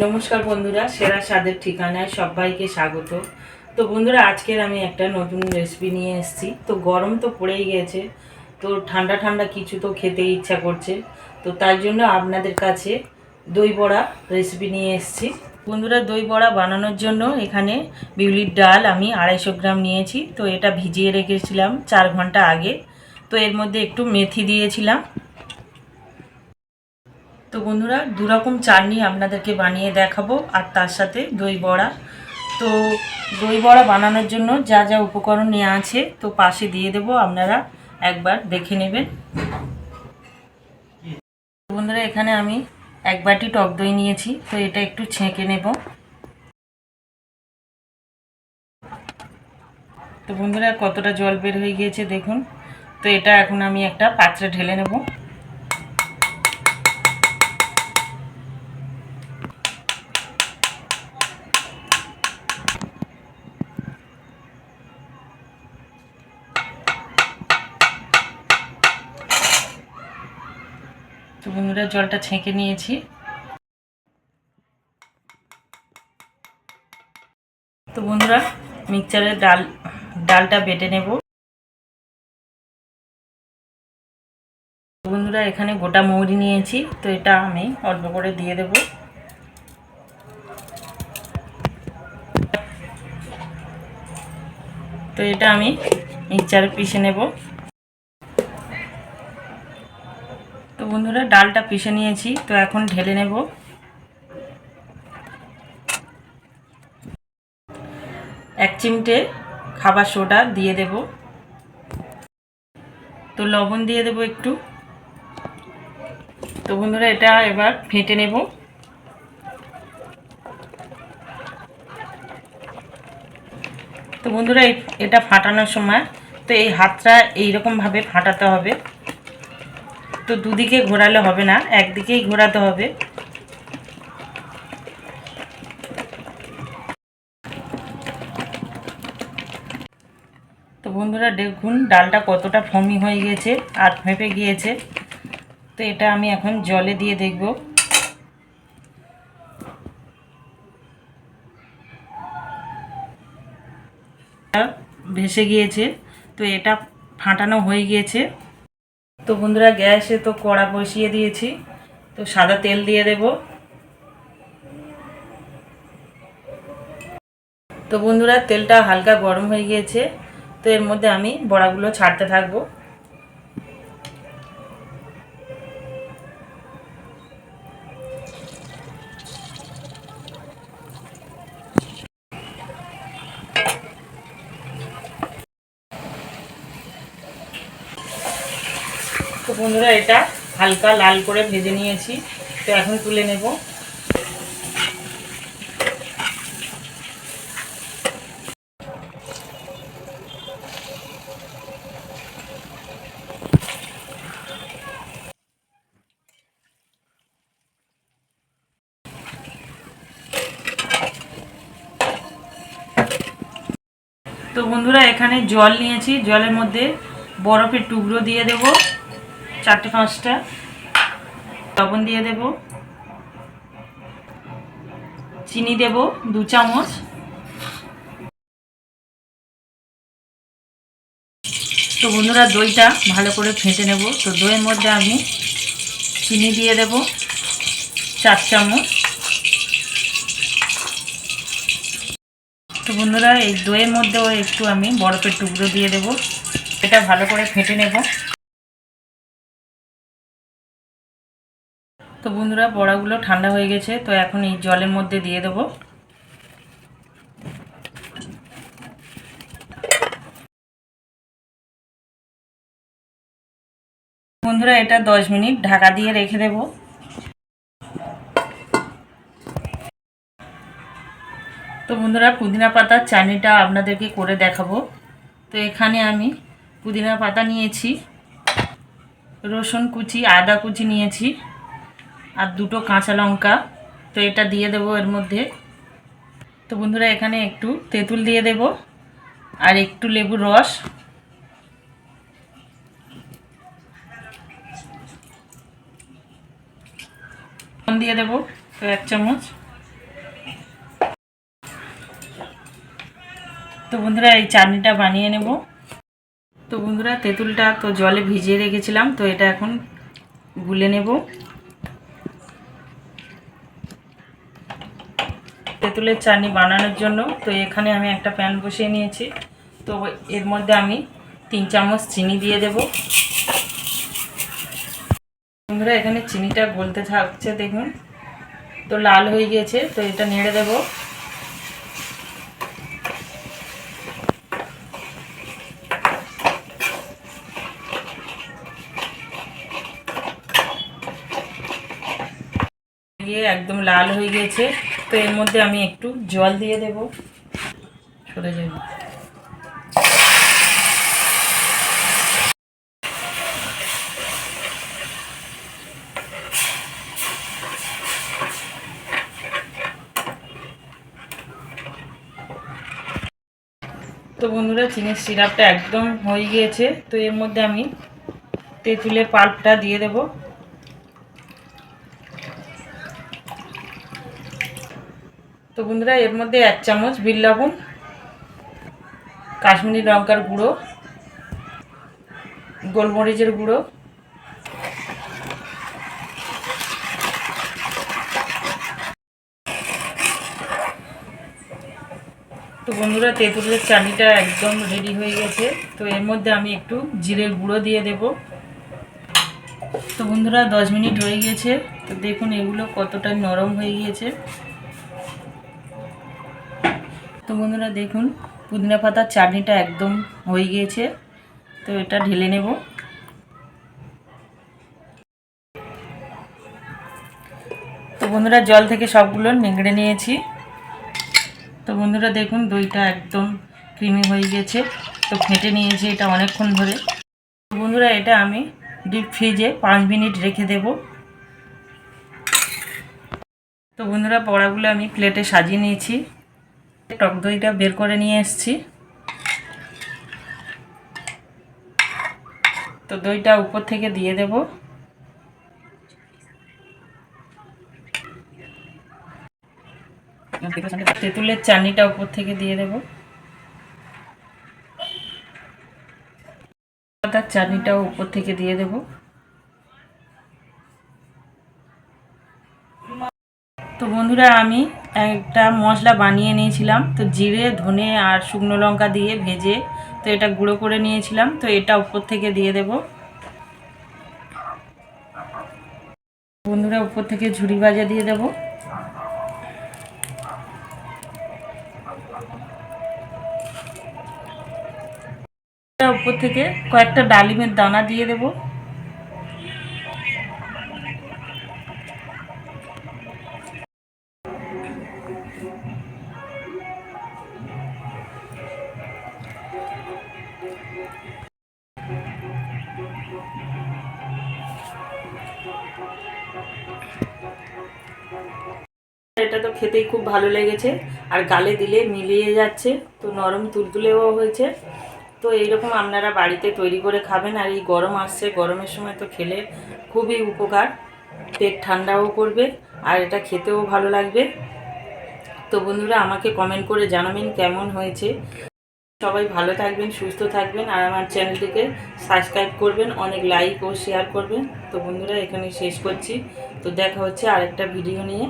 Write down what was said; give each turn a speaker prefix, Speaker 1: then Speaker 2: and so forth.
Speaker 1: নমস্কার বন্ধুরা, সেরা স্বাদের ঠিকানায় সবাইকে স্বাগত। তো বন্ধুরা, আজকের আমি একটা নতুন রেসিপি নিয়ে এসেছি। তো গরম তো পড়েই গেছে, তো ঠান্ডা ঠান্ডা কিছু তো খেতে ইচ্ছা করছে। তো তাই জন্য আপনাদের কাছে দই বড়া রেসিপি নিয়ে এসেছি। বন্ধুরা, দই বড়া বানানোর জন্য এখানে বিউলির ডাল আমি 250 গ্রাম নিয়েছি। তো এটা ভিজিয়ে রেখেছিলাম 4 ঘন্টা আগে। তো এর মধ্যে একটু মেথি দিয়েছিলাম। তো বন্ধুরা, দুরকম চাটনি আপনাদেরকে বানিয়ে দেখাবো, আর তার সাথে দই বড়া। তো দই বড়া বানানোর জন্য যা যা উপকরণ নেওয়া আছে তো পাশে দিয়ে দেব, আপনারা একবার দেখে নেবেন। বন্ধুরা, এখানে আমি 1 বাটি টক দই নিয়েছি। তো এটা একটু ছেঁকে নেব। তো বন্ধুরা, কতটা জল বের হয়ে গিয়েছে দেখুন। তো এটা এখন আমি একটা পাত্রে ঢেলে নেব। তো বন্ধুরা, জলটা ছেঁকে নিয়েছি। তো বন্ধুরা, মিক্সচারের ডালটা বেটে নেব। বন্ধুরা, এখানে গোটা মৌরি নিয়েছি। তো এটা আমি অল্প করে দিয়ে দেব। তো এটা আমি মিক্সচারে পিষে নেব। তো বন্ধুরা, ডালটা পিষে নিয়েছি। তো এখন ঢেলে নেব। 1 চিমটে খাবার সোডা দিয়ে দেব। তো লবণ দিয়ে দেব একটু। তো বন্ধুরা, এটা এবার ফেটে নেব। তো বন্ধুরা, এটা ফাটানোর সময় তো এই হাতটা এইরকমভাবে ফাটাতে হবে। তো দুদিকে ঘোরালে হবে না, একদিকেই ঘোরাতে হবে। তো বন্ধুরা, দেখুন ডালটা কতটা ফমি হয়ে গিয়েছে আর ফেঁপে গিয়েছে। তো এটা আমি এখন জলে দিয়ে দেখব। ভেসে গিয়েছে। তো এটা ফাটানো হয়ে গিয়েছে। তো বন্ধুরা, গ্যাসে তো কড়া বসিয়ে দিয়েছি। তো সাদা তেল দিয়ে দেব। তো বন্ধুরা, তেলটা হালকা গরম হয়ে গিয়েছে। তো এর মধ্যে আমি বড়াগুলো ছাড়তে থাকবো। তো বন্ধুরা, এটা হালকা লাল করে ভেজে নিয়েছি। তো এখন তুলে নেব। তো বন্ধুরা, এখানে জল নিয়েছি। জলের মধ্যে বরফের টুকরো দিয়ে দেব 4-5টা। লবণ দিয়ে দেব। চিনি দেব 2 চামচ। তো বন্ধুরা, দইটা ভালো করে ফেটে নেব। তো দইয়ের মধ্যে আমি চিনি দিয়ে দেব 4 চামচ। তো বন্ধুরা, এই দইয়ের মধ্যেও একটু আমি বরফের টুকরো দিয়ে দেব। এটা ভালো করে ফেটে নেব। তো বন্ধুরা, বড়াগুলো ঠান্ডা হয়ে গেছে। তো এখন এই জলের মধ্যে দিয়ে দেব। বন্ধুরা, এটা 10 মিনিট ঢাকা দিয়ে রেখে দেব। তো বন্ধুরা, পুদিনা পাতার চাটনিটা আপনাদেরকে করে দেখাবো। তো এখানে আমি পুদিনা পাতা নিয়েছি, রসুন কুচি, আদা কুচি নিয়েছি, আর 2টো কাঁচা লঙ্কা। তো এটা দিয়ে দেব এর মধ্যে। তো বন্ধুরা, এখানে একটু তেঁতুল দিয়ে দেব আর একটু লেবুর রস দিয়ে দেব। তো 1 চামচ। তো বন্ধুরা এই চাটনিটা বানিয়ে নেব। তো বন্ধুরা তেঁতুলটা তো জলে ভিজিয়ে রেখেছিলাম, তো এটা এখন গুলে নেব। তেঁতুলের চাটনি বানানোর জন্য তো এখানে আমি একটা প্যান বসিয়ে নিয়েছি। তো এর মধ্যে আমি 3 চামচ চিনি দিয়ে দেব। বন্ধুরা এখানে চিনিটা গলতে থাকছে, দেখুন তো লাল হয়ে গিয়েছে। তো এটা নেড়ে দেব। একদম লাল হয়ে গিয়েছে। তো এর মধ্যে আমি একটু জল দিয়ে দেব। সরে যাবে। তো বন্ধুরা চিনির সিরাপটা একদম হয়ে গিয়েছে। তো এর মধ্যে আমি তেঁতুলের পাল্পটা দিয়ে দেব। তো বন্ধুরা এর মধ্যে 1 চামচ বিট লবণ, কাশ্মীরি লঙ্কার গুঁড়ো, গোলমরিচের গুঁড়ো, তো বন্ধুরা তেঁতুলের চাটনিটা একদম রেডি হয়ে গেছে। তো এর মধ্যে আমি একটু জিরের গুঁড়ো দিয়ে দেব। তো বন্ধুরা 10 মিনিট হয়ে গেছে। তো দেখুন এগুলো কতটা নরম হয়ে গিয়েছে। তো বন্ধুরা দেখুন পুদিনা পাতার চাটনিটা একদম হয়ে গিয়েছে। তো এটা ঢেলে নেব। তো বন্ধুরা জল থেকে সবগুলো নিংড়ে নিয়েছি। তো বন্ধুরা দেখুন দইটা একদম ক্রিমি হয়ে গেছে। তো ফেটে নিয়েছি এটা অনেকক্ষণ ধরে। তো বন্ধুরা এটা আমি ডিপ ফ্রিজে 5 মিনিট রেখে দেব। তো বন্ধুরা বড়াগুলো আমি প্লেটে সাজিয়ে নিয়েছি। টক দইটা বের করে নিয়ে এসেছি। তো দইটা উপর থেকে দিয়ে দেব। তেঁতুলের চাটনিটা উপর থেকে দিয়ে দেব। পাতার চাটনিটাও উপর থেকে দিয়ে দেব। তো বন্ধুরা আমি একটা মশলা বানিয়ে নিয়েছিলাম। তো জিরে, ধনে আর শুকনো লঙ্কা দিয়ে ভেজে তো এটা গুঁড়ো করে নিয়েছিলাম। তো এটা উপর থেকে দিয়ে দেব। বন্ধুরা উপর থেকে ঝুরি ভাজা দিয়ে দেব। উপর থেকে কয়েকটা ডালিমের দানা দিয়ে দেব। এটা তো খেতেই খুব ভালো লেগেছে আর গালে দিলে মিলিয়ে যাচ্ছে। তো নরম তুলতুলেও হয়েছে। তো এইরকম আপনারা বাড়িতে তৈরি করে খাবেন। আর এই গরম আসছে, গরমের সময় তো খেলে খুবই উপকার, পেট ঠান্ডাও করবে আর এটা খেতেও ভালো লাগবে। তো বন্ধুরা আমাকে কমেন্ট করে জানাবেন কেমন হয়েছে। সবাই ভালো থাকবেন, সুস্থ থাকবেন আর আমার চ্যানেলটিকে সাবস্ক্রাইব করবেন, অনেক লাইক ও শেয়ার করবেন। তো বন্ধুরা এখানে শেষ করছি। তো দেখা হচ্ছে আরেকটা ভিডিও নিয়ে।